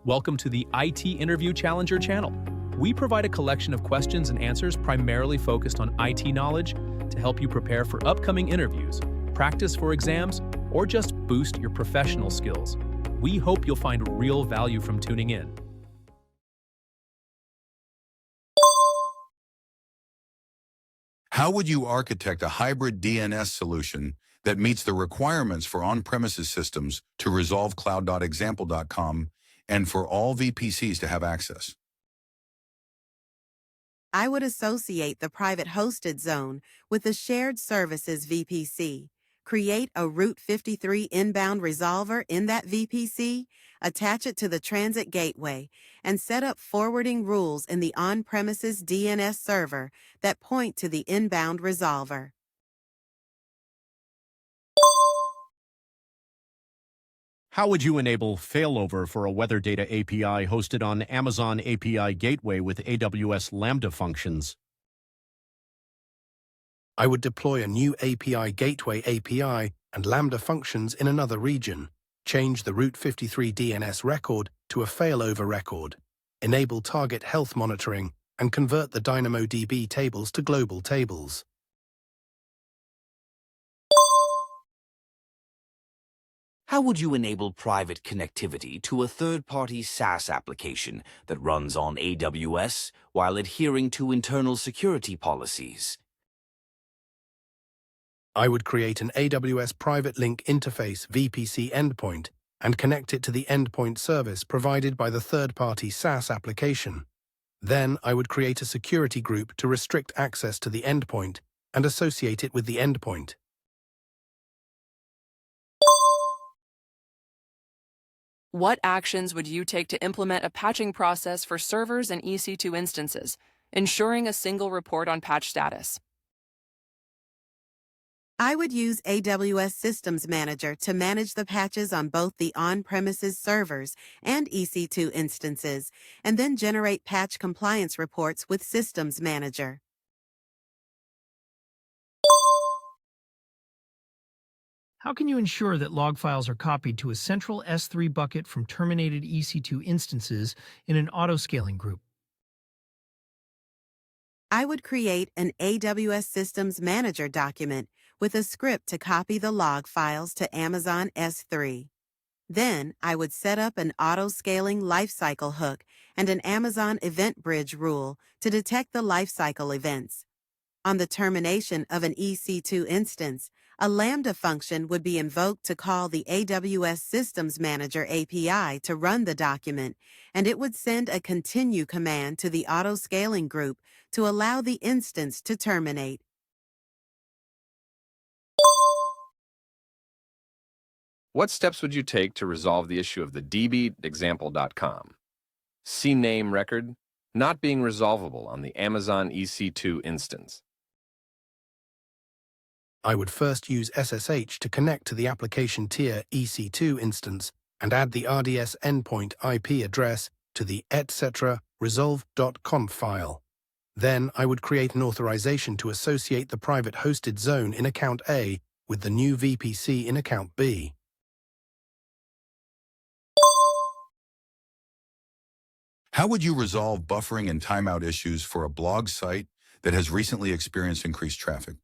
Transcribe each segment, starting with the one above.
Welcome to the IT Interview Challenger channel. We provide a collection of questions and answers primarily focused on IT knowledge to help you prepare for upcoming interviews, practice for exams, or just boost your professional skills. We hope you'll find real value from tuning in. How would you architect a hybrid DNS solution that meets the requirements for on-premises systems to resolve cloud.example.com and for all VPCs to have access? I would associate the private hosted zone with the shared services VPC. Create a Route 53 inbound resolver in that VPC, attach it to the transit gateway, and set up forwarding rules in the on-premises DNS server that point to the inbound resolver. How would you enable failover for a weather data API hosted on Amazon API Gateway with AWS Lambda functions? I would deploy a new API Gateway API and Lambda functions in another region, change the Route 53 DNS record to a failover record, enable target health monitoring, and convert the DynamoDB tables to global tables. How would you enable private connectivity to a third-party SaaS application that runs on AWS while adhering to internal security policies? I would create an AWS Private Link Interface VPC endpoint and connect it to the endpoint service provided by the third-party SaaS application. Then I would create a security group to restrict access to the endpoint and associate it with the endpoint. What actions would you take to implement a patching process for servers and EC2 instances, ensuring a single report on patch status? I would use AWS Systems Manager to manage the patches on both the on-premises servers and EC2 instances, and then generate patch compliance reports with Systems Manager. How can you ensure that log files are copied to a central S3 bucket from terminated EC2 instances in an auto-scaling group? I would create an AWS Systems Manager document with a script to copy the log files to Amazon S3. Then I would set up an auto-scaling lifecycle hook and an Amazon Event Bridge rule to detect the lifecycle events. On the termination of an EC2 instance, a Lambda function would be invoked to call the AWS Systems Manager API to run the document, and it would send a continue command to the auto-scaling group to allow the instance to terminate. What steps would you take to resolve the issue of the db.example.com CNAME record not being resolvable on the Amazon EC2 instance? I would first use SSH to connect to the application tier EC2 instance and add the RDS endpoint IP address to the etc. resolve.conf file. Then I would create an authorization to associate the private hosted zone in account A with the new VPC in account B. How would you resolve buffering and timeout issues for a blog site that has recently experienced increased traffic?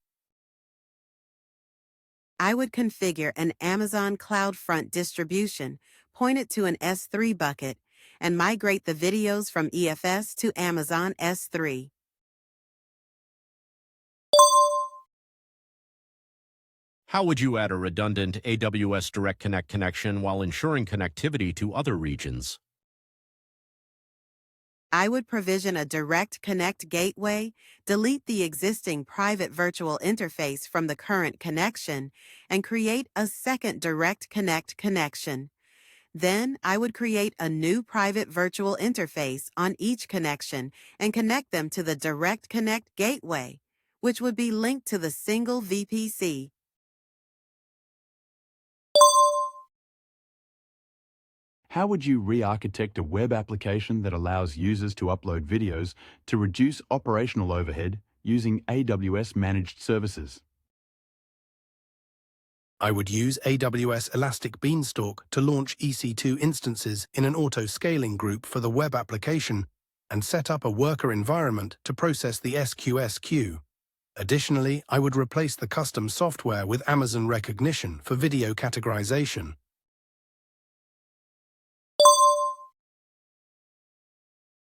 I would configure an Amazon CloudFront distribution, point it to an S3 bucket, and migrate the videos from EFS to Amazon S3. How would you add a redundant AWS Direct Connect connection while ensuring connectivity to other regions? I would provision a Direct Connect gateway, delete the existing private virtual interface from the current connection, and create a second Direct Connect connection. Then I would create a new private virtual interface on each connection and connect them to the Direct Connect gateway, which would be linked to the single VPC. How would you re-architect a web application that allows users to upload videos to reduce operational overhead using AWS managed services? I would use AWS Elastic Beanstalk to launch EC2 instances in an auto-scaling group for the web application and set up a worker environment to process the SQS queue. Additionally, I would replace the custom software with Amazon Rekognition for video categorization.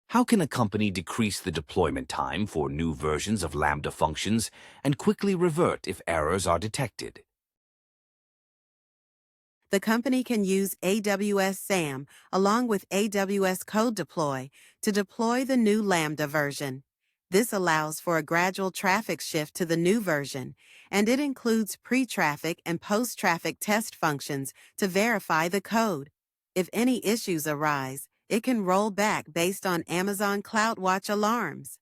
How can a company decrease the deployment time for new versions of Lambda functions and quickly revert if errors are detected? The company can use AWS SAM along with AWS Code Deploy to deploy the new Lambda version. This allows for a gradual traffic shift to the new version, and it includes pre-traffic and post-traffic test functions to verify the code. If any issues arise, it can roll back based on Amazon CloudWatch alarms.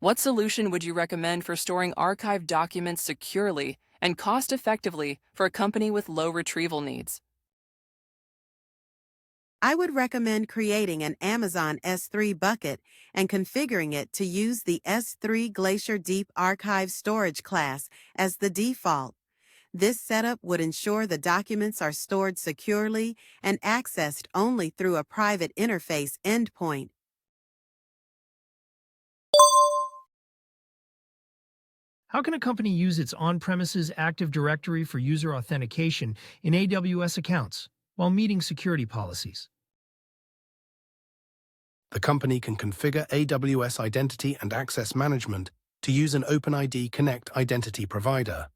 What solution would you recommend for storing archived documents securely and cost-effectively for a company with low retrieval needs? I would recommend creating an Amazon S3 bucket and configuring it to use the S3 Glacier Deep Archive Storage class as the default. This setup would ensure the documents are stored securely and accessed only through a private interface endpoint. How can a company use its on-premises Active Directory for user authentication in AWS accounts while meeting security policies? The company can configure AWS Identity and Access Management to use an OpenID Connect identity provider.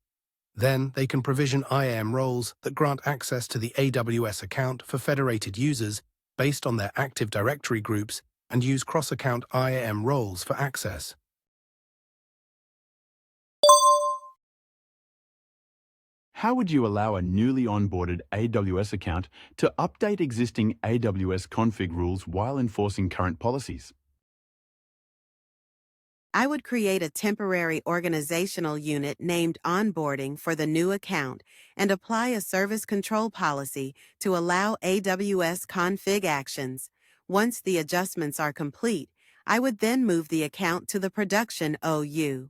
Then they can provision IAM roles that grant access to the AWS account for federated users based on their Active Directory groups and use cross-account IAM roles for access. How would you allow a newly onboarded AWS account to update existing AWS config rules while enforcing current policies? I would create a temporary organizational unit named Onboarding for the new account and apply a service control policy to allow AWS config actions. Once the adjustments are complete, I would then move the account to the production OU.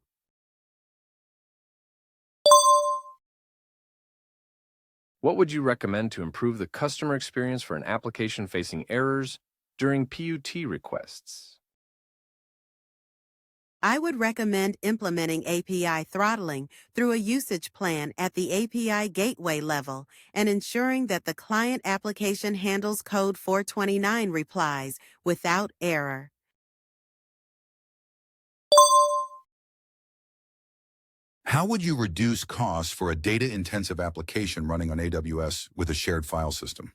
What would you recommend to improve the customer experience for an application facing errors during PUT requests? I would recommend implementing API throttling through a usage plan at the API gateway level and ensuring that the client application handles code 429 replies without error. How would you reduce costs for a data-intensive application running on AWS with a shared file system?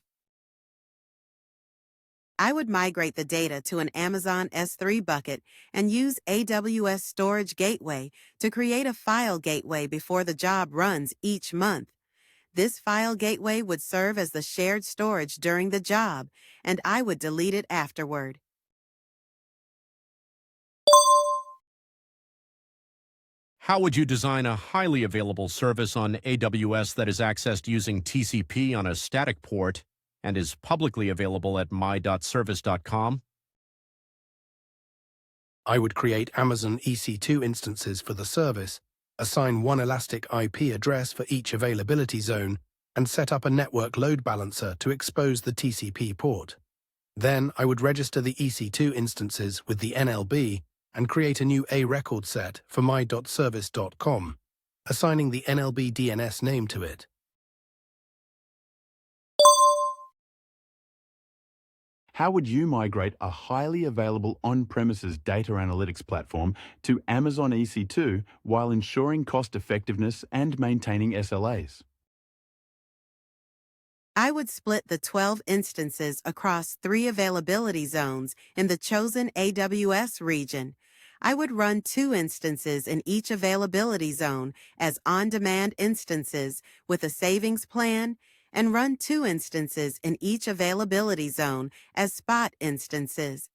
I would migrate the data to an Amazon S3 bucket and use AWS Storage Gateway to create a file gateway before the job runs each month. This file gateway would serve as the shared storage during the job, and I would delete it afterward. How would you design a highly available service on AWS that is accessed using TCP on a static port and is publicly available at my.service.com? I would create Amazon EC2 instances for the service, assign one elastic IP address for each availability zone, and set up a network load balancer to expose the TCP port. Then I would register the EC2 instances with the NLB and create a new A record set for my.service.com, assigning the NLB DNS name to it. How would you migrate a highly available on-premises data analytics platform to Amazon EC2 while ensuring cost-effectiveness and maintaining SLAs? I would split the 12 instances across 3 availability zones in the chosen AWS region. I would run 2 instances in each availability zone as on-demand instances with a savings plan, and run 2 instances in each availability zone as spot instances.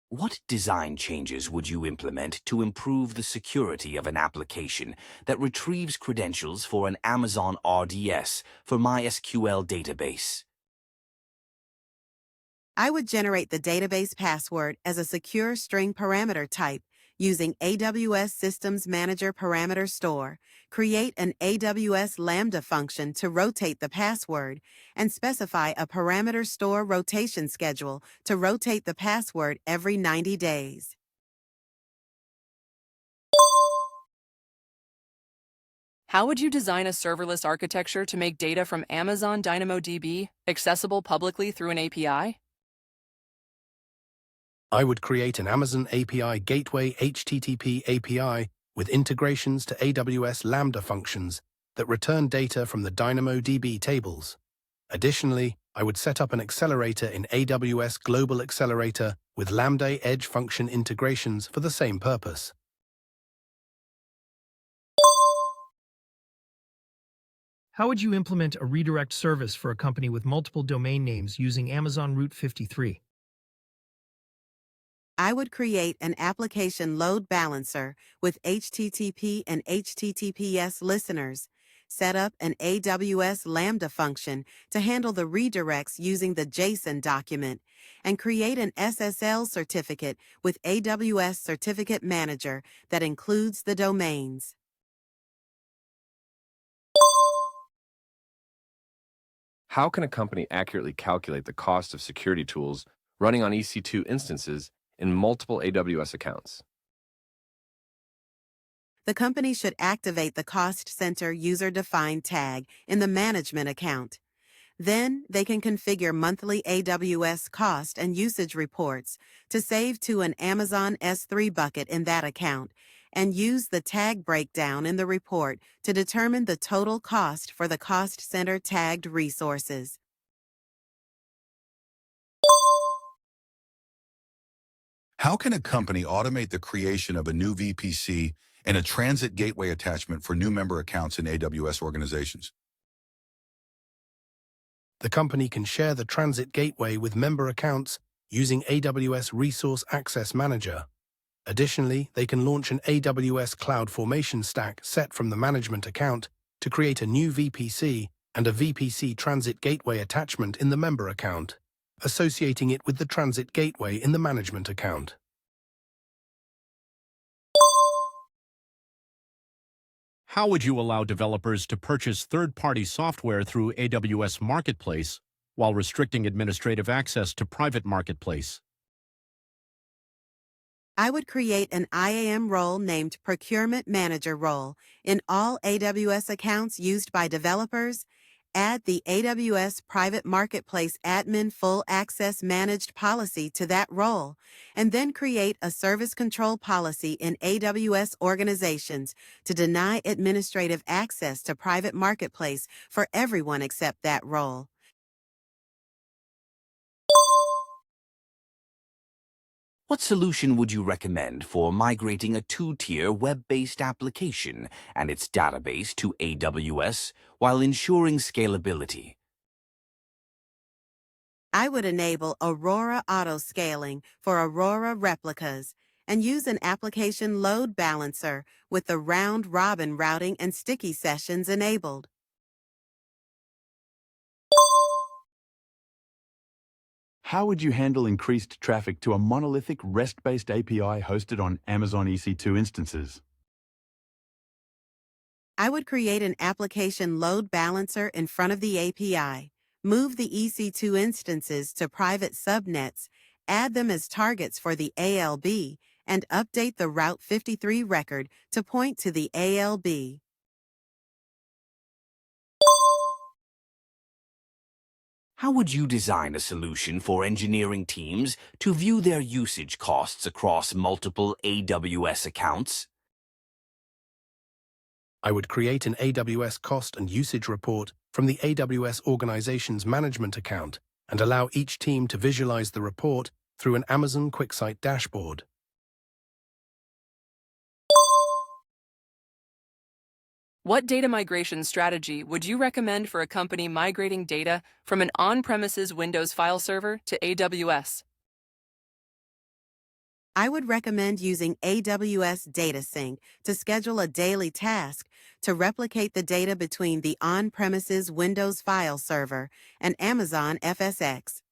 What design changes would you implement to improve the security of an application that retrieves credentials for an Amazon RDS for MySQL database? I would generate the database password as a secure string parameter type using AWS Systems Manager Parameter Store, create an AWS Lambda function to rotate the password, and specify a parameter store rotation schedule to rotate the password every 90 days. How would you design a serverless architecture to make data from Amazon DynamoDB accessible publicly through an API? I would create an Amazon API Gateway HTTP API with integrations to AWS Lambda functions that return data from the DynamoDB tables. Additionally, I would set up an accelerator in AWS Global Accelerator with Lambda Edge function integrations for the same purpose. How would you implement a redirect service for a company with multiple domain names using Amazon Route 53? I would create an application load balancer with HTTP and HTTPS listeners, set up an AWS Lambda function to handle the redirects using the JSON document, and create an SSL certificate with AWS Certificate Manager that includes the domains. How can a company accurately calculate the cost of security tools running on EC2 instances in multiple AWS accounts? The company should activate the Cost Center user-defined tag in the management account. Then they can configure monthly AWS cost and usage reports to save to an Amazon S3 bucket in that account and use the tag breakdown in the report to determine the total cost for the Cost Center tagged resources. How can a company automate the creation of a new VPC and a transit gateway attachment for new member accounts in AWS organizations? The company can share the transit gateway with member accounts using AWS Resource Access Manager. Additionally, they can launch an AWS Cloud formation stack set from the management account to create a new VPC and a VPC transit gateway attachment in the member account, associating it with the transit gateway in the management account. How would you allow developers to purchase third-party software through AWS Marketplace while restricting administrative access to private marketplace? I would create an IAM role named Procurement Manager role in all AWS accounts used by developers, add the AWS Private Marketplace Admin Full Access Managed policy to that role, and then create a service control policy in AWS organizations to deny administrative access to private marketplace for everyone except that role. What solution would you recommend for migrating a two-tier web-based application and its database to AWS while ensuring scalability? I would enable Aurora auto-scaling for Aurora replicas and use an application load balancer with the round-robin routing and sticky sessions enabled. How would you handle increased traffic to a monolithic REST-based API hosted on Amazon EC2 instances? I would create an application load balancer in front of the API, move the EC2 instances to private subnets, add them as targets for the ALB, and update the Route 53 record to point to the ALB. How would you design a solution for engineering teams to view their usage costs across multiple AWS accounts? I would create an AWS cost and usage report from the AWS Organizations Management account and allow each team to visualize the report through an Amazon QuickSight dashboard. What data migration strategy would you recommend for a company migrating data from an on-premises Windows file server to AWS? I would recommend using AWS DataSync to schedule a daily task to replicate the data between the on-premises Windows file server and Amazon FSx.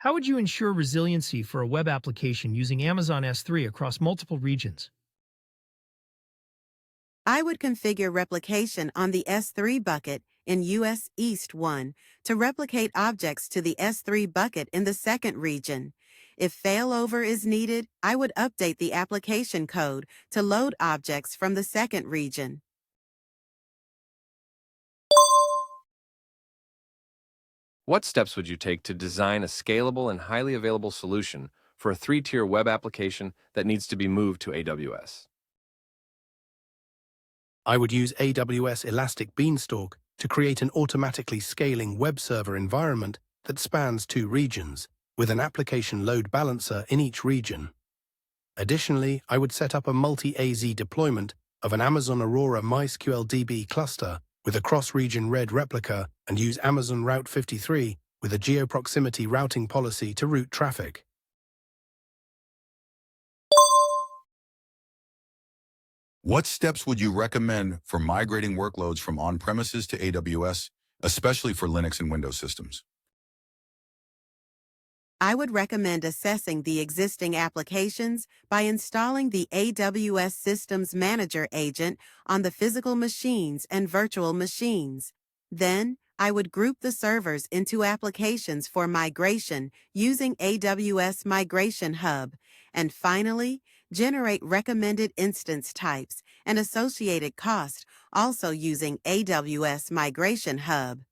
How would you ensure resiliency for a web application using Amazon S3 across multiple regions? I would configure replication on the S3 bucket in US East 1 to replicate objects to the S3 bucket in the second region. If failover is needed, I would update the application code to load objects from the second region. What steps would you take to design a scalable and highly available solution for a three-tier web application that needs to be moved to AWS? I would use AWS Elastic Beanstalk to create an automatically scaling web server environment that spans 2 regions, with an application load balancer in each region. Additionally, I would set up a multi-AZ deployment of an Amazon Aurora MySQL DB cluster with a cross-region RED replica and use Amazon Route 53 with a geo-proximity routing policy to route traffic. What steps would you recommend for migrating workloads from on-premises to AWS, especially for Linux and Windows systems? I would recommend assessing the existing applications by installing the AWS Systems Manager agent on the physical machines and virtual machines. Then, I would group the servers into applications for migration using AWS Migration Hub. And finally, generate recommended instance types and associated cost also using AWS Migration Hub.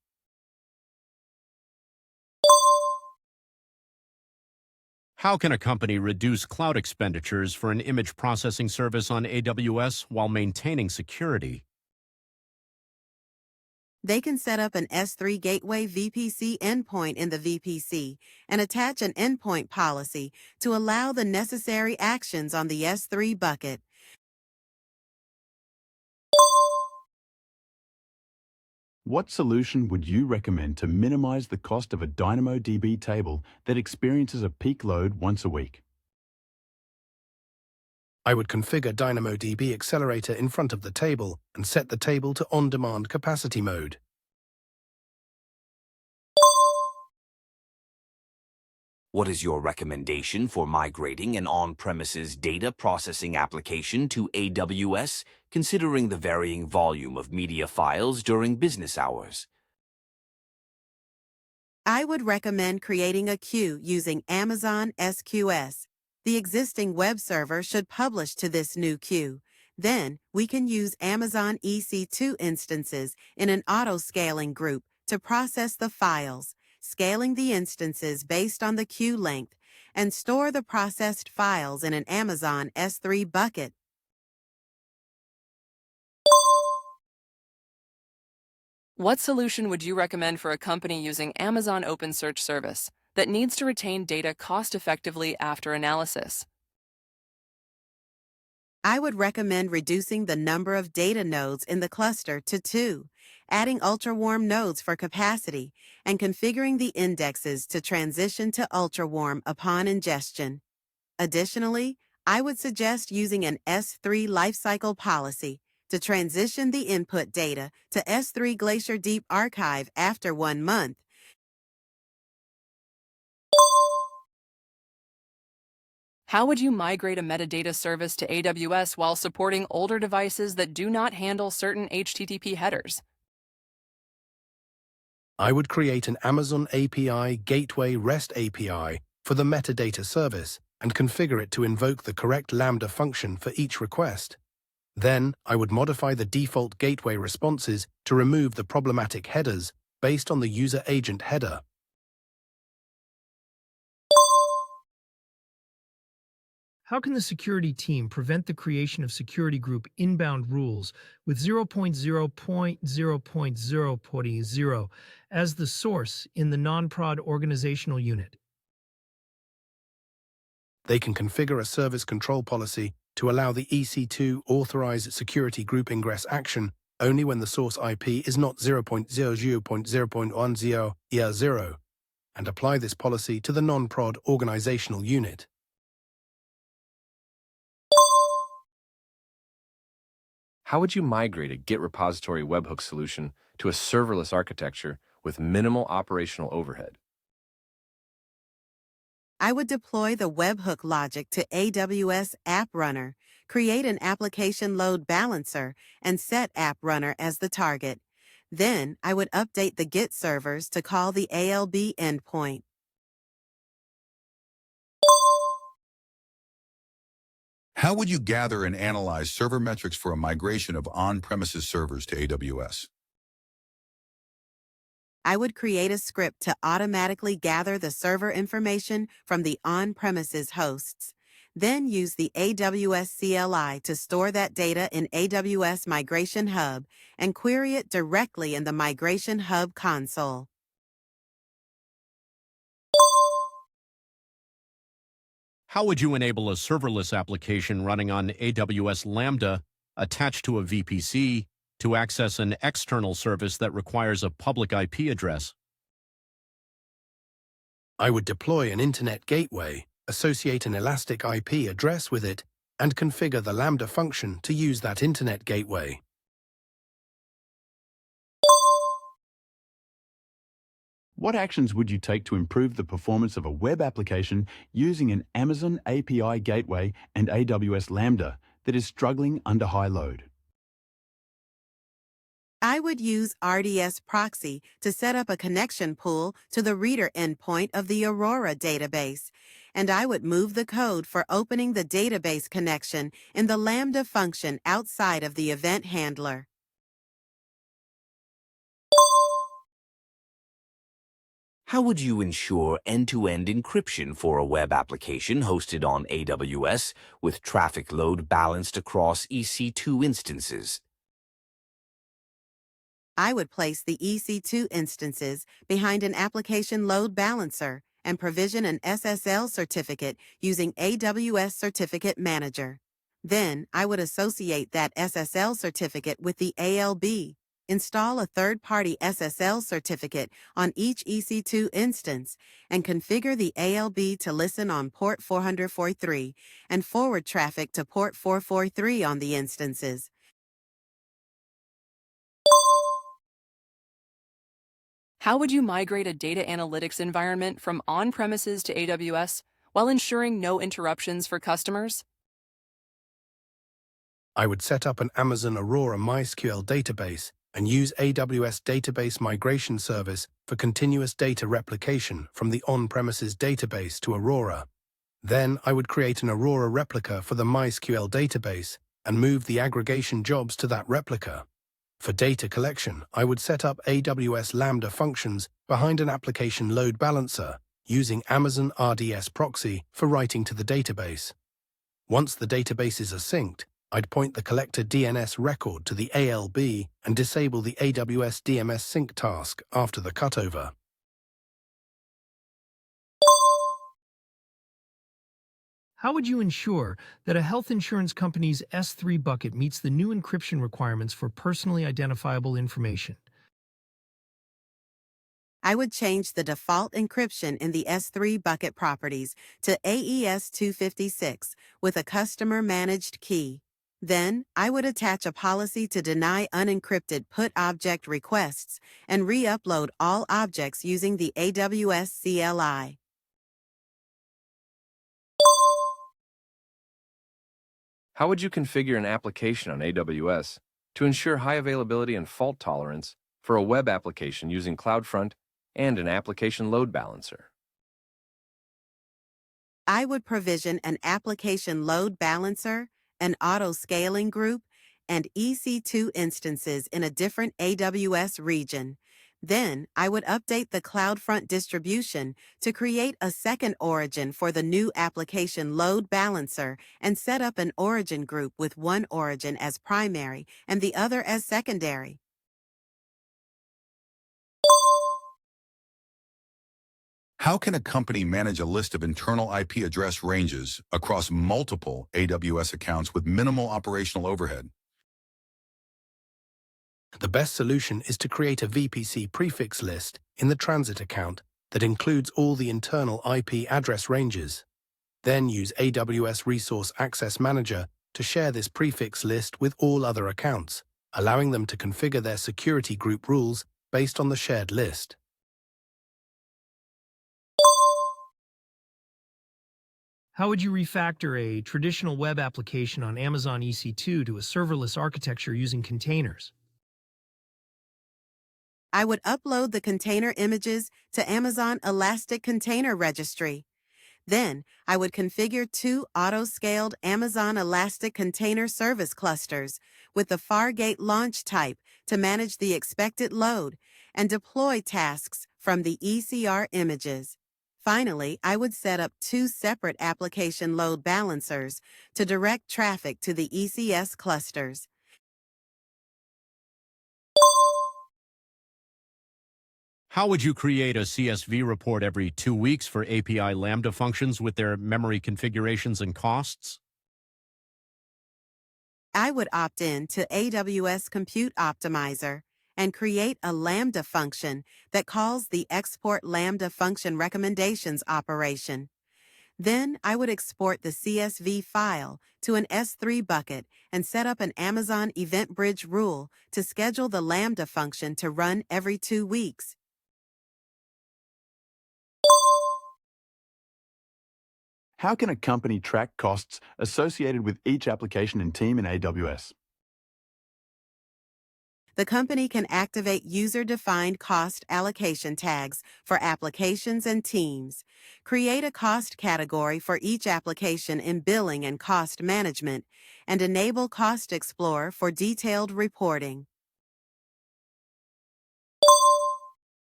How can a company reduce cloud expenditures for an image processing service on AWS while maintaining security? They can set up an S3 Gateway VPC endpoint in the VPC and attach an endpoint policy to allow the necessary actions on the S3 bucket. What solution would you recommend to minimize the cost of a DynamoDB table that experiences a peak load once a week? I would configure DynamoDB Accelerator in front of the table and set the table to on-demand capacity mode. What is your recommendation for migrating an on-premises data processing application to AWS, considering the varying volume of media files during business hours? I would recommend creating a queue using Amazon SQS. The existing web server should publish to this new queue. Then, we can use Amazon EC2 instances in an auto-scaling group to process the files, scaling the instances based on the queue length, and store the processed files in an Amazon S3 bucket. What solution would you recommend for a company using Amazon OpenSearch service that needs to retain data cost-effectively after analysis? I would recommend reducing the number of data nodes in the cluster to 2, adding ultra-warm nodes for capacity, and configuring the indexes to transition to ultra-warm upon ingestion. Additionally, I would suggest using an S3 lifecycle policy to transition the input data to S3 Glacier Deep Archive after 1 month. How would you migrate a metadata service to AWS while supporting older devices that do not handle certain HTTP headers? I would create an Amazon API Gateway REST API for the metadata service and configure it to invoke the correct Lambda function for each request. Then, I would modify the default gateway responses to remove the problematic headers based on the user agent header. How can the security team prevent the creation of security group inbound rules with 0.0.0.0.0 as the source in the non-prod organizational unit? They can configure a service control policy to allow the EC2 authorized security group ingress action only when the source IP is not 0.00.0.10/0 and apply this policy to the non-prod organizational unit. How would you migrate a Git repository webhook solution to a serverless architecture with minimal operational overhead? I would deploy the webhook logic to AWS App Runner, create an application load balancer, and set App Runner as the target. Then, I would update the Git servers to call the ALB endpoint. How would you gather and analyze server metrics for a migration of on-premises servers to AWS? I would create a script to automatically gather the server information from the on-premises hosts. Then use the AWS CLI to store that data in AWS Migration Hub and query it directly in the Migration Hub console. How would you enable a serverless application running on AWS Lambda attached to a VPC to access an external service that requires a public IP address? I would deploy an Internet gateway, associate an elastic IP address with it, and configure the Lambda function to use that Internet gateway. What actions would you take to improve the performance of a web application using an Amazon API gateway and AWS Lambda that is struggling under high load? I would use RDS proxy to set up a connection pool to the reader endpoint of the Aurora database, and I would move the code for opening the database connection in the Lambda function outside of the event handler. How would you ensure end-to-end encryption for a web application hosted on AWS with traffic load balanced across EC2 instances? I would place the EC2 instances behind an application load balancer and provision an SSL certificate using AWS Certificate Manager. Then, I would associate that SSL certificate with the ALB, install a third-party SSL certificate on each EC2 instance, and configure the ALB to listen on port 443 and forward traffic to port 443 on the instances. How would you migrate a data analytics environment from on-premises to AWS while ensuring no interruptions for customers? I would set up an Amazon Aurora MySQL database and use AWS Database Migration Service for continuous data replication from the on-premises database to Aurora. Then I would create an Aurora replica for the MySQL database and move the aggregation jobs to that replica. For data collection, I would set up AWS Lambda functions behind an application load balancer using Amazon RDS proxy for writing to the database. Once the databases are synced, I'd point the collector DNS record to the ALB and disable the AWS DMS sync task after the cutover. How would you ensure that a health insurance company's S3 bucket meets the new encryption requirements for personally identifiable information? I would change the default encryption in the S3 bucket properties to AES-256 with a customer-managed key. Then, I would attach a policy to deny unencrypted PUT object requests and re-upload all objects using the AWS CLI. How would you configure an application on AWS to ensure high availability and fault tolerance for a web application using CloudFront and an application load balancer? I would provision an application load balancer, an auto-scaling group, and EC2 instances in a different AWS region. Then, I would update the CloudFront distribution to create a second origin for the new application load balancer and set up an origin group with one origin as primary and the other as secondary. How can a company manage a list of internal IP address ranges across multiple AWS accounts with minimal operational overhead? The best solution is to create a VPC prefix list in the transit account that includes all the internal IP address ranges. Then use AWS Resource Access Manager to share this prefix list with all other accounts, allowing them to configure their security group rules based on the shared list. How would you refactor a traditional web application on Amazon EC2 to a serverless architecture using containers? I would upload the container images to Amazon Elastic Container Registry. Then, I would configure 2 auto-scaled Amazon Elastic Container Service clusters with the Fargate launch type to manage the expected load and deploy tasks from the ECR images. Finally, I would set up 2 separate application load balancers to direct traffic to the ECS clusters. How would you create a CSV report every 2 weeks for API Lambda functions with their memory configurations and costs? I would opt in to AWS Compute Optimizer and create a Lambda function that calls the Export Lambda Function Recommendations operation. Then I would export the CSV file to an S3 bucket and set up an Amazon Event Bridge rule to schedule the Lambda function to run every 2 weeks. How can a company track costs associated with each application and team in AWS? The company can activate user-defined cost allocation tags for applications and teams, create a cost category for each application in billing and cost management, and enable Cost Explorer for detailed reporting.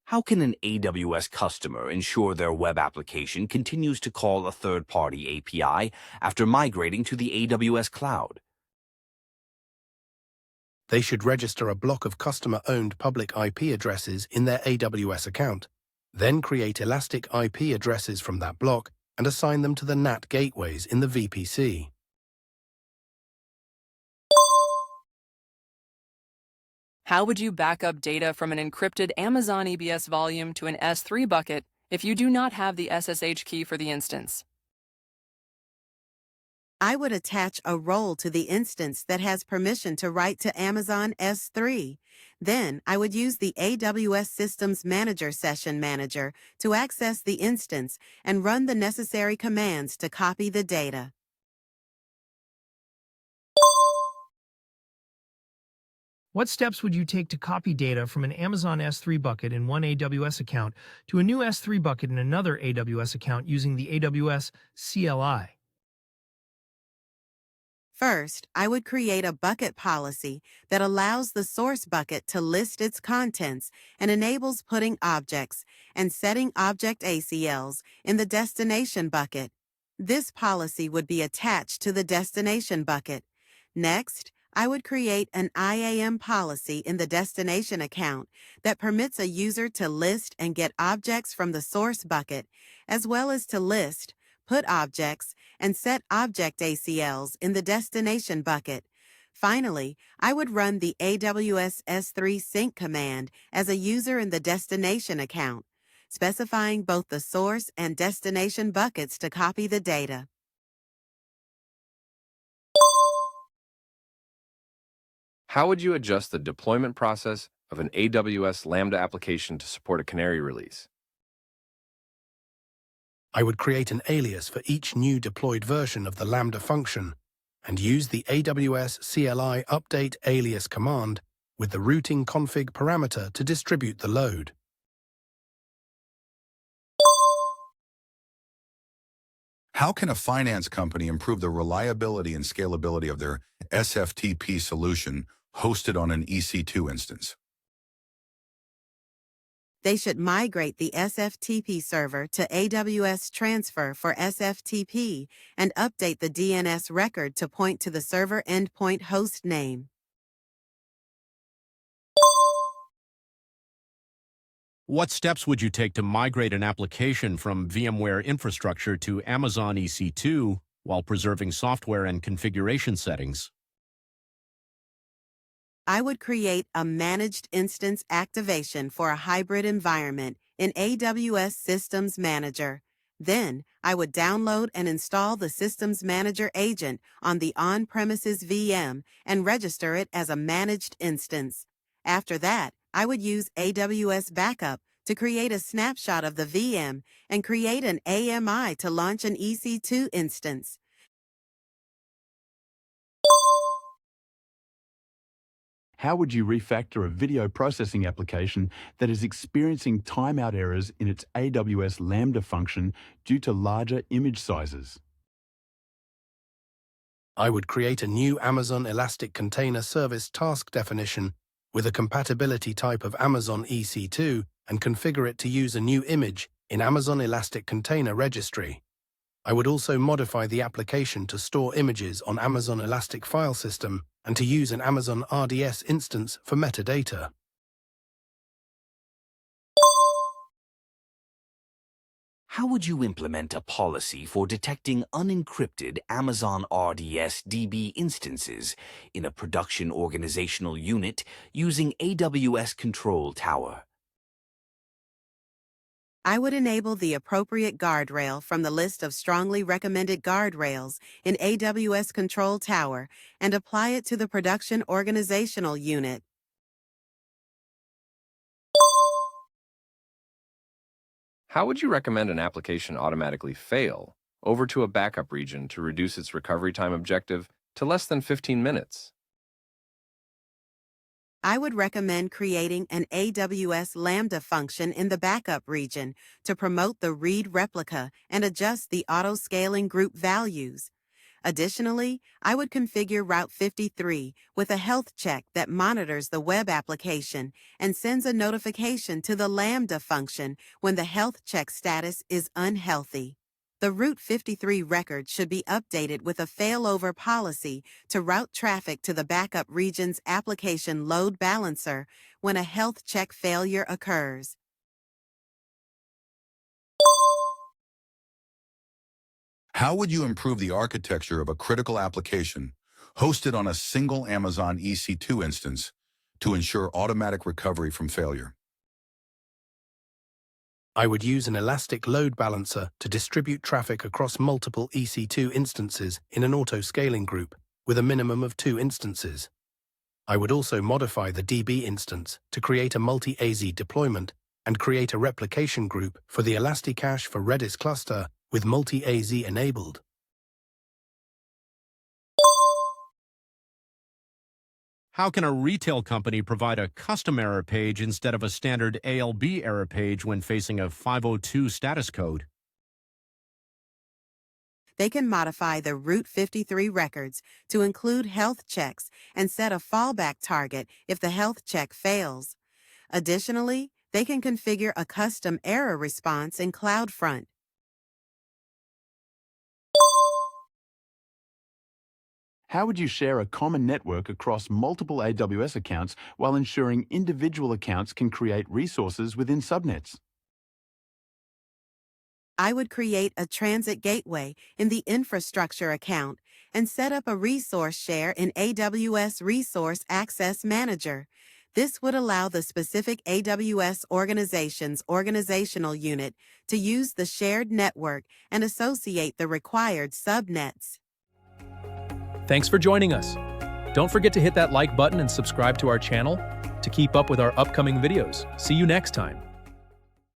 How can an AWS customer ensure their web application continues to call a third-party API after migrating to the AWS Cloud? They should register a block of customer-owned public IP addresses in their AWS account, then create elastic IP addresses from that block and assign them to the NAT gateways in the VPC. How would you back up data from an encrypted Amazon EBS volume to an S3 bucket if you do not have the SSH key for the instance? I would attach a role to the instance that has permission to write to Amazon S3. Then, I would use the AWS Systems Manager Session Manager to access the instance and run the necessary commands to copy the data. What steps would you take to copy data from an Amazon S3 bucket in one AWS account to a new S3 bucket in another AWS account using the AWS CLI? First, I would create a bucket policy that allows the source bucket to list its contents and enables putting objects and setting object ACLs in the destination bucket. This policy would be attached to the destination bucket. Next, I would create an IAM policy in the destination account that permits a user to list and get objects from the source bucket, as well as to list, put objects, and set object ACLs in the destination bucket. Finally, I would run the AWS S3 sync command as a user in the destination account, specifying both the source and destination buckets to copy the data. How would you adjust the deployment process of an AWS Lambda application to support a canary release? I would create an alias for each new deployed version of the Lambda function and use the AWS CLI update alias command with the routing config parameter to distribute the load. How can a finance company improve the reliability and scalability of their SFTP solution hosted on an EC2 instance? They should migrate the SFTP server to AWS Transfer for SFTP and update the DNS record to point to the server endpoint host name. What steps would you take to migrate an application from VMware infrastructure to Amazon EC2 while preserving software and configuration settings? I would create a managed instance activation for a hybrid environment in AWS Systems Manager. Then, I would download and install the Systems Manager agent on the on-premises VM and register it as a managed instance. After that, I would use AWS Backup to create a snapshot of the VM and create an AMI to launch an EC2 instance. How would you refactor a video processing application that is experiencing timeout errors in its AWS Lambda function due to larger image sizes? I would create a new Amazon Elastic Container Service task definition with a compatibility type of Amazon EC2 and configure it to use a new image in Amazon Elastic Container Registry. I would also modify the application to store images on Amazon Elastic File System and to use an Amazon RDS instance for metadata. How would you implement a policy for detecting unencrypted Amazon RDS DB instances in a production organizational unit using AWS Control Tower? I would enable the appropriate guardrail from the list of strongly recommended guardrails in AWS Control Tower and apply it to the production organizational unit. How would you recommend an application automatically fail over to a backup region to reduce its recovery time objective to less than 15 minutes? I would recommend creating an AWS Lambda function in the backup region to promote the read replica and adjust the auto-scaling group values. Additionally, I would configure Route 53 with a health check that monitors the web application and sends a notification to the Lambda function when the health check status is unhealthy. The Route 53 record should be updated with a failover policy to route traffic to the backup region's application load balancer when a health check failure occurs. How would you improve the architecture of a critical application hosted on a single Amazon EC2 instance to ensure automatic recovery from failure? I would use an elastic load balancer to distribute traffic across multiple EC2 instances in an auto-scaling group with a minimum of 2 instances. I would also modify the DB instance to create a multi-AZ deployment and create a replication group for the Elasticache for Redis cluster with multi-AZ enabled. How can a retail company provide a custom error page instead of a standard ALB error page when facing a 502 status code? They can modify the Route 53 records to include health checks and set a fallback target if the health check fails. Additionally, they can configure a custom error response in CloudFront. How would you share a common network across multiple AWS accounts while ensuring individual accounts can create resources within subnets? I would create a transit gateway in the infrastructure account and set up a resource share in AWS Resource Access Manager. This would allow the specific AWS organization's organizational unit to use the shared network and associate the required subnets. Thanks for joining us. Don't forget to hit that like button and subscribe to our channel to keep up with our upcoming videos. See you next time.